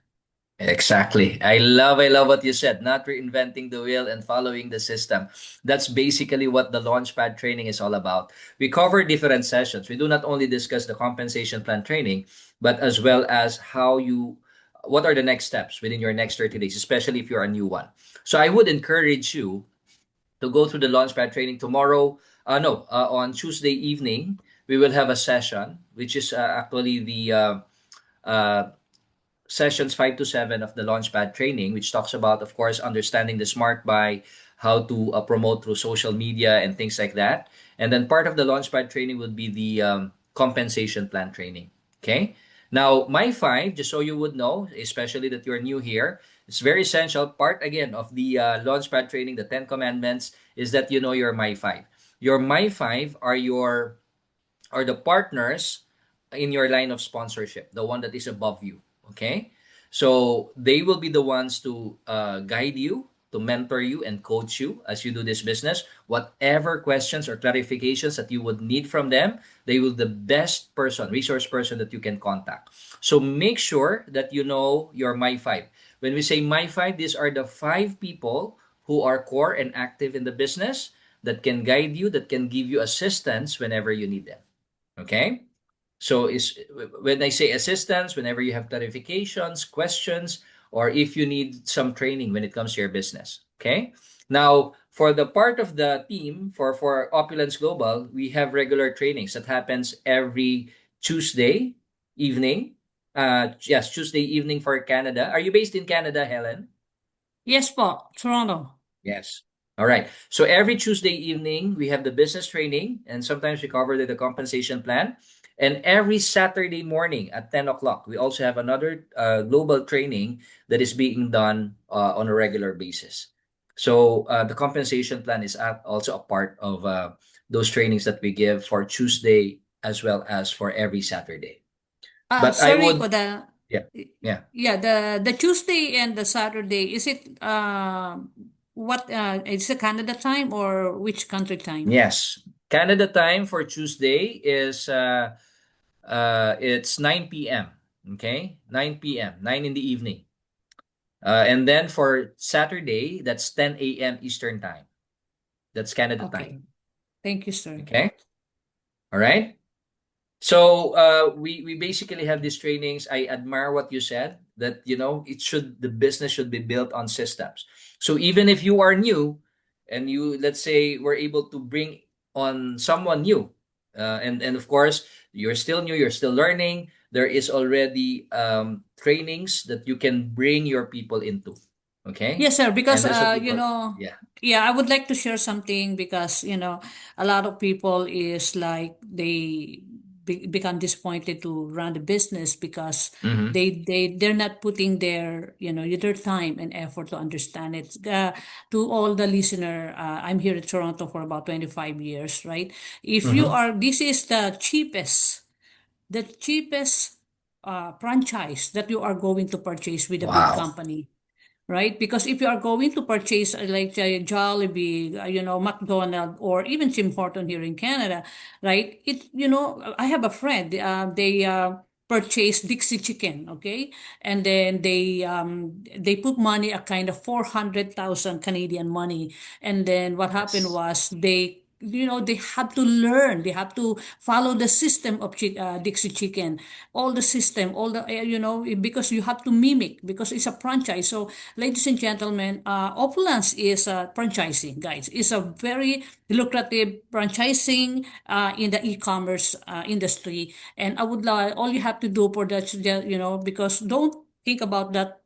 Exactly. I love what you said, not reinventing the wheel and following the system. That's basically what the Launchpad training is all about. We cover different sessions. We do not only discuss the compensation plan training, but as well as what are the next steps within your next 30 days, especially if you're a new one. So I would encourage you to go through the Launchpad training tomorrow. No, on Tuesday evening, we will have a session, which is actually the uh, sessions 5 to 7 of the Launchpad training, which talks about, of course, understanding the smart buy, how to promote through social media and things like that. And then part of the Launchpad training would be the compensation plan training. Okay. Now, my five, just so you would know, especially that you're new here, it's very essential. Part again of the Launchpad training, the 10 Commandments, is that you know your my five. Your my five are the partners in your line of sponsorship, the one that is above you. Okay, so they will be the ones to guide you, to mentor you, and coach you as you do this business. Whatever questions or clarifications that you would need from them, they will be the best person, resource person that you can contact. So make sure that you know your My Five. When we say My Five, these are the five people who are core and active in the business that can guide you, that can give you assistance whenever you need them. Okay? So is when I say assistance, whenever you have clarifications, questions, or if you need some training when it comes to your business. Okay? Now, for the part of the team for Opulence Global, we have regular trainings that happens every Tuesday evening. Yes, Tuesday evening for Canada. Are you based in Canada, Helen? Yes po, Toronto. Yes. All right. So every Tuesday evening, we have the business training, and sometimes we cover the compensation plan. And every Saturday morning at 10 o'clock, we also have another global training that is being done on a regular basis. So the compensation plan is also a part of those trainings that we give for Tuesday as well as for every Saturday. But I Sorry would, for the yeah, yeah. yeah, the Tuesday and the Saturday, is it what is it Canada time or which country time? Yes. Canada time for Tuesday is it's 9 p.m. Okay? 9 p.m. 9 in the evening. And then for Saturday, that's 10 a.m. Eastern time. That's Canada time. Okay. Thank you, sir. Okay? All right? So we basically have these trainings. I admire what you said, that the business should be built on systems. So even if you are new and you, let's say, were able to bring on someone new, and of course you're still new, you're still learning, there is already trainings that you can bring your people into. Okay, Yes, sir. and Because that's what we call, yeah. yeah, I would like to share something, because a lot of people is like they become disappointed to run the business because Mm-hmm. they're not putting their time and effort to understand it. To all the listener, I'm here in Toronto for about 25 years, right? If you Mm-hmm. are, this is the cheapest franchise that you are going to purchase with a big Wow. company, right? Because if you are going to purchase like Jollibee, McDonald, or even Tim Horton here in Canada, right? I have a friend. They purchased Dixie Chicken, okay, and then they put money, a kind of 400,000 Canadian money, and then what happened Yes. was they have to learn, they have to follow the system of Dixie Chicken, all the system, all the because you have to mimic, because it's a franchise. So ladies and gentlemen, Opulence is franchising, guys. It's a very lucrative franchising in the e-commerce industry. And I would like, all you have to do for that, because don't think about that.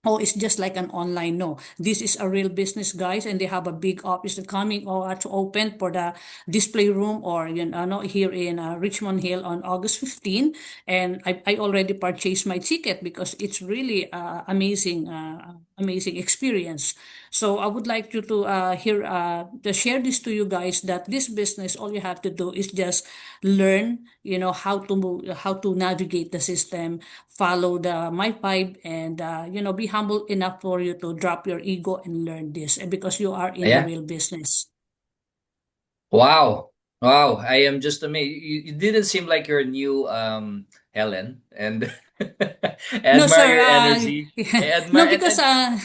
Oh, it's just like an online. No, this is a real business, guys, and they have a big office coming or to open for the display room, or no, here in Richmond Hill on August 15. And I already purchased my ticket because it's really amazing. amazing experience. So I would like you to hear to share this to you guys that this business, all you have to do is just learn, how to move, how to navigate the system, follow the my pipe, and be humble enough for you to drop your ego and learn this, and because you are in the Yeah. real business. Wow. Wow. I am just amazed. You didn't seem like you're new, Helen, and I No, admire sir. your energy. I No, admire because and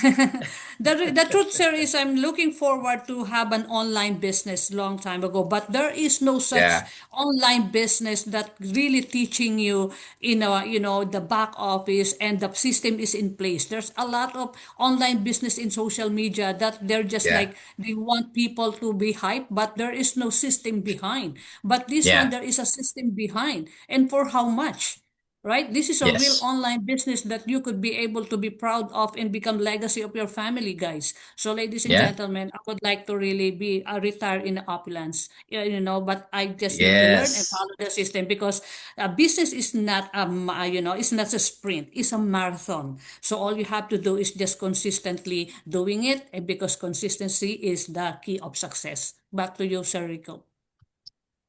the truth, sir, is I'm looking forward to have an online business long time ago, but there is no such yeah. online business that really teaching you, the back office and the system is in place. There's a lot of online business in social media that they're just Yeah. like they want people to be hyped, but there is no system behind. But this one, Yeah. there is a system behind, and for how much? Right? This is a real Yes. online business that you could be able to be proud of and become legacy of your family, guys. So, ladies and Yeah. gentlemen, I would like to really be retired in the opulence, but I just need to learn and Yes. follow the system because business is not it's not a sprint, it's a marathon. So all you have to do is just consistently doing it, and because consistency is the key of success. Back to you, Sir Rico.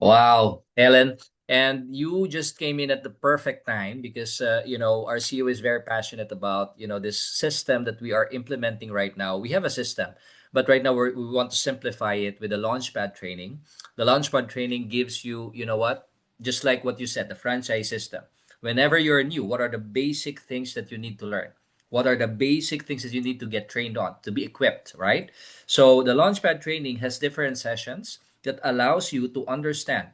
Wow, Helen. And you just came in at the perfect time because our CEO is very passionate about this system that we are implementing right now. We have a system, but right now we want to simplify it with the Launchpad training. The Launchpad training gives you, you know what, just like what you said, the franchise system. Whenever you're new, what are the basic things that you need to learn? What are the basic things that you need to get trained on to be equipped, right? So the Launchpad training has different sessions that allows you to understand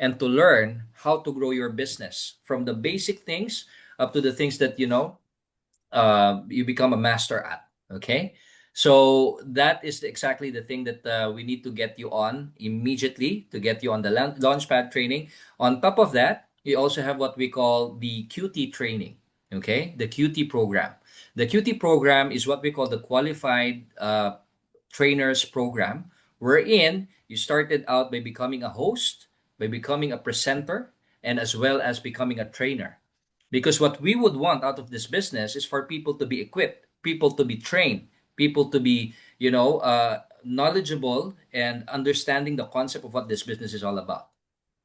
and to learn how to grow your business from the basic things up to the things that you become a master at. Okay, so that is exactly the thing that we need to get you on immediately to get you on the launchpad training. On top of that, we also have what we call the QT training. Okay, the QT program. The QT program is what we call the qualified trainers program, wherein you started out by becoming a host, by becoming a presenter, and as well as becoming a trainer. Because what we would want out of this business is for people to be equipped, people to be trained, people to be, knowledgeable and understanding the concept of what this business is all about.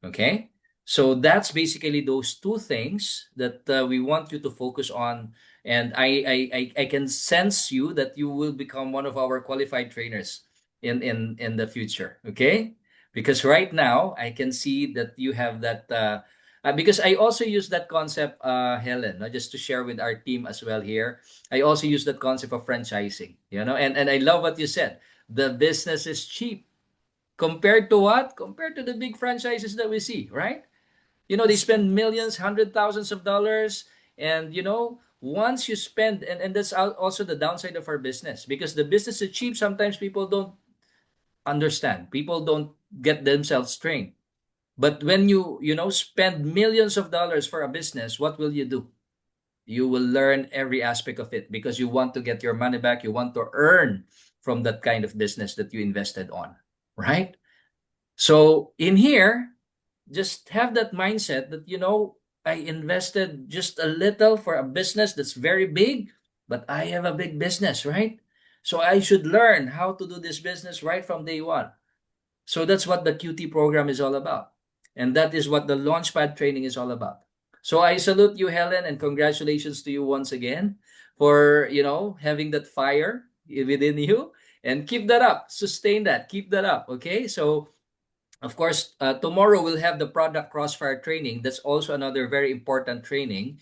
Okay. So that's basically those two things that we want you to focus on. And I can sense you that you will become one of our qualified trainers in the future. Okay. Because right now I can see that you have that. Because I also use that concept, Helen, just to share with our team as well here. I also use that concept of franchising, and I love what you said. The business is cheap. Compared to what? Compared to the big franchises that we see, right? They That's spend correct. millions, hundred thousands of dollars. And, once you spend, and that's also the downside of our business because the business is cheap. Sometimes people don't understand, people don't get themselves trained. But when you spend millions of dollars for a business, what will you do? You will learn every aspect of it because you want to get your money back. You want to earn from that kind of business that you invested on, right? So in here, just have that mindset that, I invested just a little for a business that's very big, but I have a big business, right? So I should learn how to do this business right from day one. So that's what the QT program is all about. And that is what the Launchpad training is all about. So I salute you, Helen, and congratulations to you once again for, having that fire within you. And keep that up. Sustain that. Keep that up. Okay. So of course, tomorrow we'll have the product crossfire training. That's also another very important training.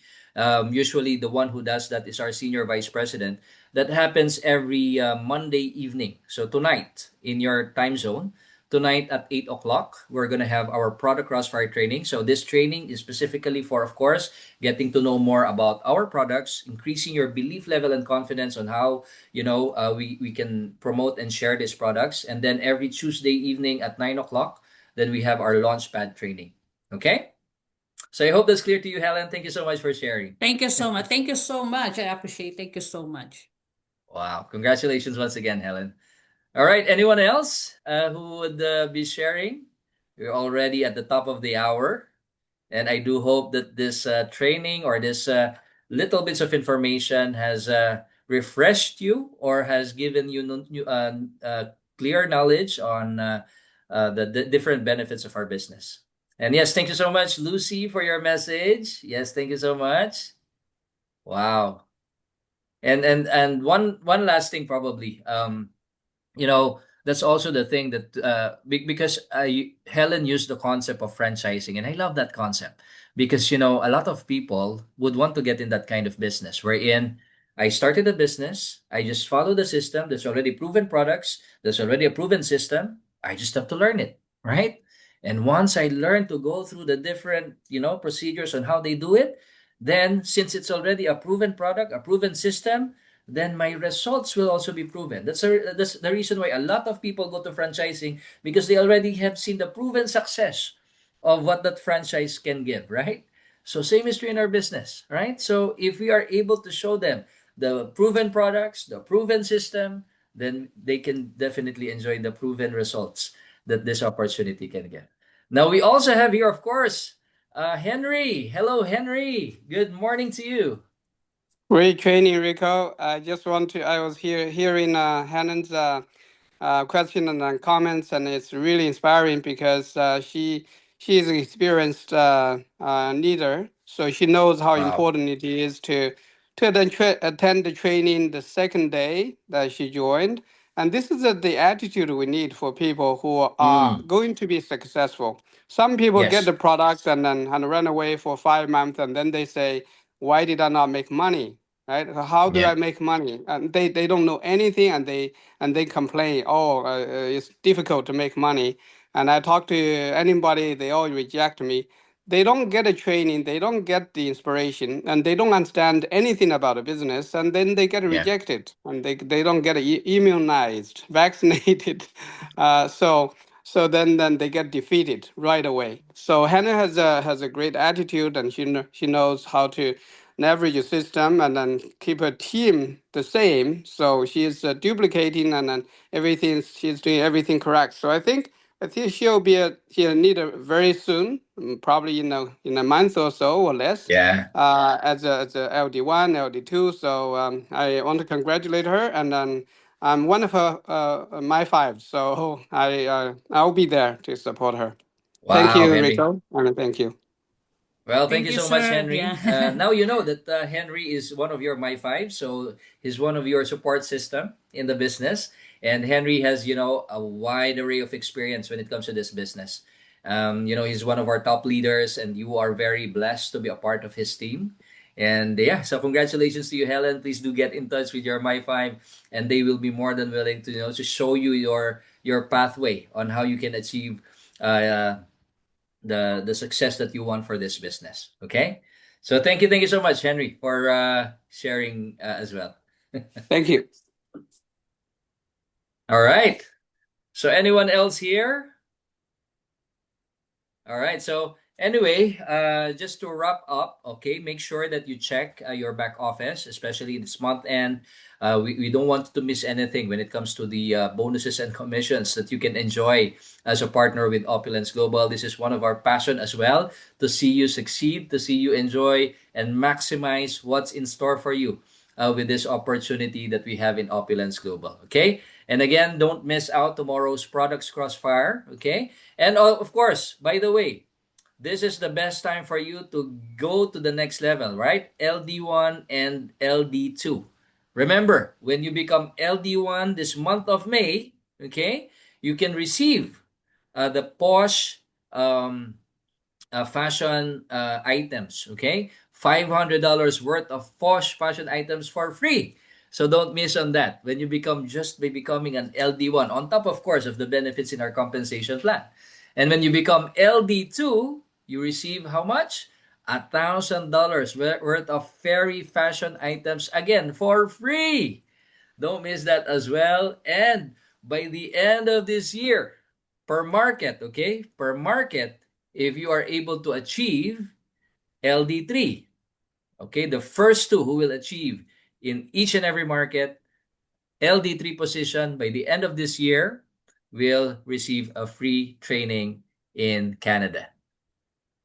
Usually, the one who does that is our senior vice president. That happens every Monday evening. So tonight, in your time zone, tonight at 8 o'clock, we're gonna have our product crossfire training. So this training is specifically for, of course, getting to know more about our products, increasing your belief level and confidence on how we can promote and share these products. And then every Tuesday evening at 9 o'clock then we have our launchpad training. Okay? So I hope that's clear to you, Helen. Thank you so much for sharing. Thank you so much. Thank you so much. I appreciate. Thank you so much. Wow. Congratulations once again, Helen. All right. Anyone else who would be sharing? We're already at the top of the hour. And I do hope that this training or this little bits of information has refreshed you or has given you clear knowledge on the different benefits of our business. And yes, thank you so much, Lucy, for your message. Yes, thank you so much. Wow. And one last thing probably. That's also the thing that because Helen used the concept of franchising, and I love that concept because a lot of people would want to get in that kind of business wherein I started a business, I just follow the system. There's already proven products, there's already a proven system. I just have to learn it, right? And once I learn to go through the different procedures on how they do it, then since it's already a proven product, a proven system, then my results will also be proven. That's the reason why a lot of people go to franchising because they already have seen the proven success of what that franchise can give, right? So same is true in our business, right? So if we are able to show them the proven products, the proven system, then they can definitely enjoy the proven results that this opportunity can get. Now we also have here, of course, Henry. Hello, Henry. Good morning to you. Great training, Rico. I was hearing Hannon's question and comments, and it's really inspiring because she is an experienced leader, so she knows how Wow. important it is to attend the training the second day that she joined. And this is the attitude we need for people who are Mm, going to be successful. Some people get yes. the product and run away for 5 months, and then they say, "Why did I not make money?" Right? How do Yeah. I make money? And they don't know anything, and they complain, oh, it's difficult to make money. And I talk to anybody, they all reject me. They don't get a training, they don't get the inspiration, and they don't understand anything about a business, and then they get Yeah. rejected, and they don't get immunized, vaccinated. So then they get defeated right away. So Hannah has a great attitude, and she knows how to leverage a system and then keep her team the same. So she's duplicating, and then she's doing everything correct. So I think she'll need a very soon, probably in a month or so or less, Yeah. as a LD1, LD2. So I want to congratulate her, and then I'm one of her my five. So I'll be there to support her. Thank Wow, you, Henry. Rico, and thank you. Well, thank Thank you you, so much, sir. Yeah. Henry. Now you know that Henry is one of your My Five, so he's one of your support system in the business. And Henry has, a wide array of experience when it comes to this business. He's one of our top leaders, and you are very blessed to be a part of his team. And yeah, so congratulations to you, Helen. Please do get in touch with your My Five, and they will be more than willing to, to show you your pathway on how you can achieve uh, the success that you want for this business. Okay, so thank you so much, Henry, for sharing as well. Thank you. All right. So anyone else here? All right. So anyway, just to wrap up, okay, make sure that you check your back office, especially this month end. We don't want to miss anything when it comes to the bonuses and commissions that you can enjoy as a partner with Opulence Global. This is one of our passion as well, to see you succeed, to see you enjoy and maximize what's in store for you with this opportunity that we have in Opulence Global. Okay. And again, don't miss out tomorrow's Products Crossfire. Okay. And of course, by the way, this is the best time for you to go to the next level, right? LD1 and LD2. Remember, when you become LD1 this month of May, okay, you can receive the Posh fashion items, okay? $500 worth of Posh fashion items for free. So don't miss on that when you become just by becoming an LD1, on top, of course, of the benefits in our compensation plan. And when you become LD2, you receive how much? $1,000 worth of fairy fashion items again for free. Don't miss that as well. And by the end of this year, per market, okay? Per market, if you are able to achieve LD3, okay? The first two who will achieve in each and every market LD3 position by the end of this year will receive a free training in Canada.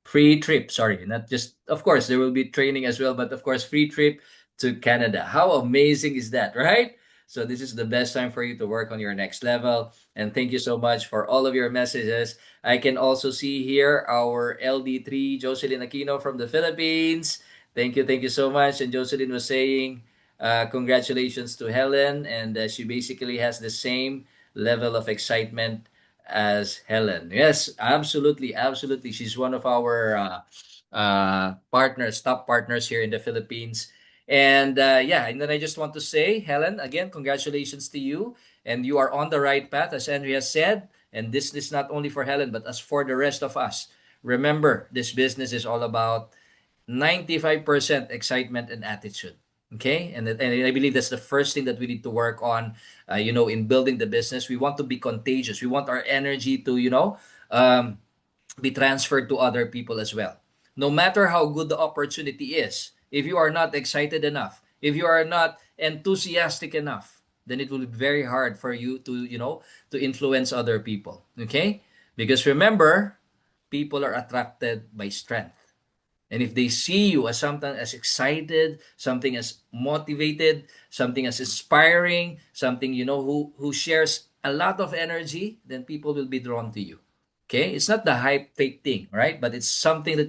Free trip, sorry, not just, of course, there will be training as well, but of course, free trip to Canada. How amazing is that, right? So this is the best time for you to work on your next level. And thank you so much for all of your messages. I can also see here our LD3, Jocelyn Aquino from the Philippines. Thank you so much. And Jocelyn was saying, congratulations to Helen. And she basically has the same level of excitement as Helen. Yes, absolutely, absolutely. She's one of our partners, top partners here in the Philippines. And yeah, and then I just want to say, Helen, again, congratulations to you. And you are on the right path, as Andrea said. And this is not only for Helen, but as for the rest of us. Remember, this business is all about 95% excitement and attitude. Okay. And I believe that's the first thing that we need to work on, in building the business. We want to be contagious. We want our energy to, um, be transferred to other people as well. No matter how good the opportunity is, if you are not excited enough, if you are not enthusiastic enough, then it will be very hard for you to, to influence other people. Okay? Because remember, people are attracted by strength. And if they see you as something as excited, something as motivated, something as inspiring, something who shares a lot of energy, then people will be drawn to you. Okay? It's not the hype fake thing, right? But it's something that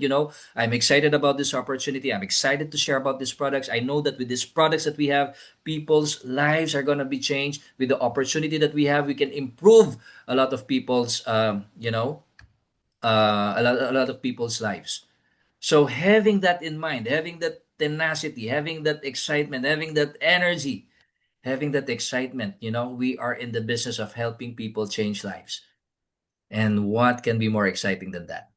I'm excited about this opportunity. I'm excited to share about these products. I know that with these products that we have, people's lives are going to be changed. With the opportunity that we have, we can improve a lot of people's a lot of people's lives. So having that in mind, having that tenacity, having that excitement, having that energy, having that excitement, we are in the business of helping people change lives. And what can be more exciting than that?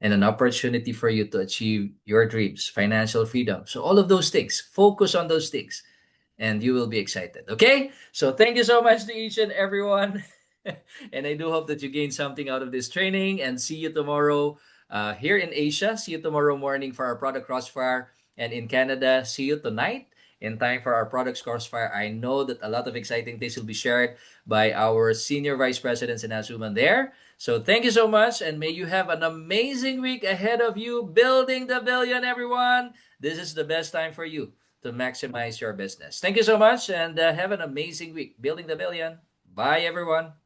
And an opportunity for you to achieve your dreams, financial freedom. So all of those things, focus on those things and you will be excited. Okay? So thank you so much to each and everyone. And I do hope that you gained something out of this training and see you tomorrow here in Asia. See you tomorrow morning for our product crossfire. And in Canada, see you tonight in time for our products crossfire. I know that a lot of exciting things will be shared by our senior vice presidents and Azuman there. So thank you so much, and may you have an amazing week ahead of you. Building the billion, everyone. This is the best time for you to maximize your business. Thank you so much, and have an amazing week. Building the billion. Bye, everyone.